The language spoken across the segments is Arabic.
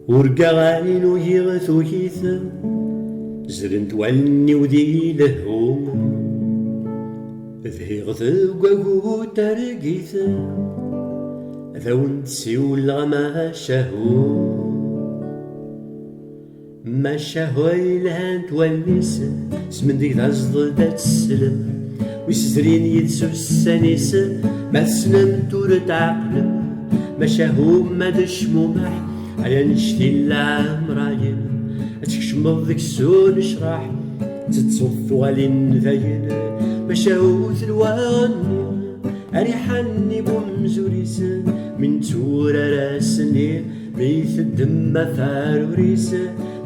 ورقاني ويغثو هيث زرنت والني وذي لهوم ذي غثو قاقو ترقيث ذو نتسيول ما شهو ما شهو إلهان توليس سمن ديك ذازض دا تسلم ويسزرين يدسو السانيس ما تسنن تورت عقلم ما شهو ما دشمو مح على نشتي العمراين تكشمض ذيك السون شراح تتصف غالين ذاين ما شهو ثلواني أريحني بومزوريس من تورا راسني ميث الدم فاروريس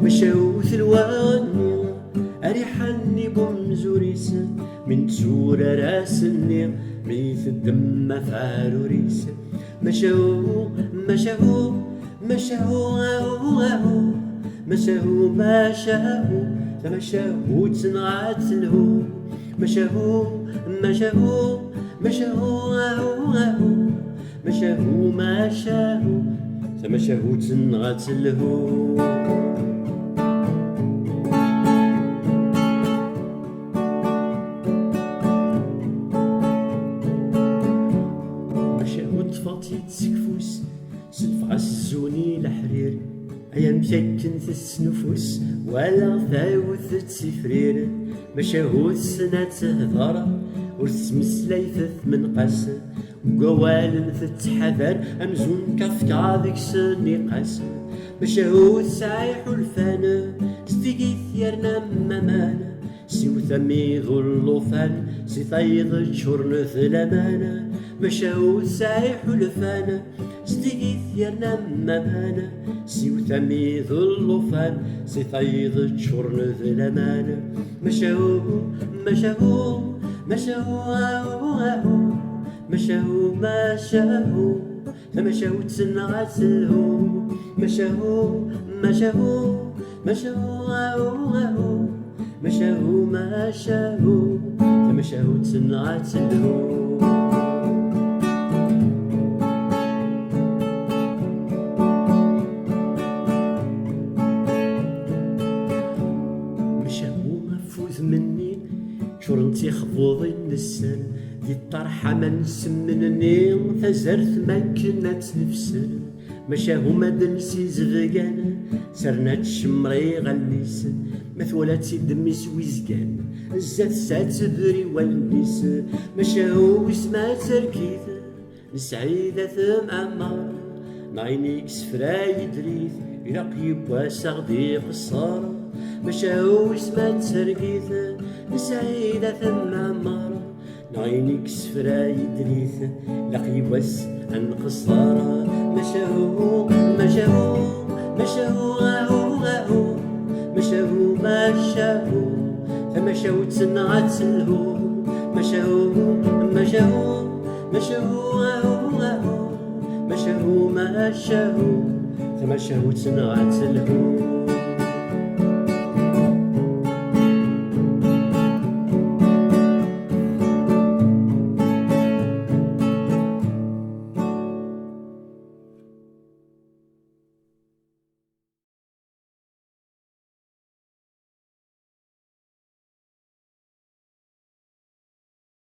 مشاو ثلواني أريحني بومزوريس من تورا راسني ميث الدم فاروريس مشاو مشاو مشاو مشاو مشاو مشاو تنعات الهو مشاو مشاو مشاو مشاو مشاو مشاو تنغات الهو مشاو تفاطي تسكفوس سلف غسوني الحرير أيام شكن في السنفوس ولا ثاوث تسفرير مشاو السنة تهضر ورتمسلاي من قاس وقوال تتحذر أمزون كفكا ذيك سني قاس مشاو السايح والفان ستيقي ثيرنا ممان سيو ثمي ذو اللوفان سي طيض شرن ثلامان مشاو السايح والفان ستيقي ثيرنا ممان سيو ثمي ذو اللوفان سي طيض شرن ثلامان مشاو مشاو مشاو مشاو مشاو مشاو تنغات الهو مشاو مشاو مشاو مشاو مشاو مشاو تنغات الهو مني شورنتي خفوضي النسان دي الطرحة ما نسمنني فزرت ما كنات نفسن مشاهو ما دنسي زغيان سرنا تشمري غنيس مثولاتي دمي سويزكان الزات سات ذري والنيس مشاهو اسما تركيث نسعيدة ثم عمار نايني كسفراي دريث إلا قيبوا سغدي قصار مشاو اسما ترقيث نسعيدة ثم عمار نعيني كسفراي دريث لقي بس انقصارا مشاو مشاو مشاو مشاو مشاو فمشاو تنعت الهو مشاو مشاو مشاو مشاو مشاو فمشاو تنعت الهو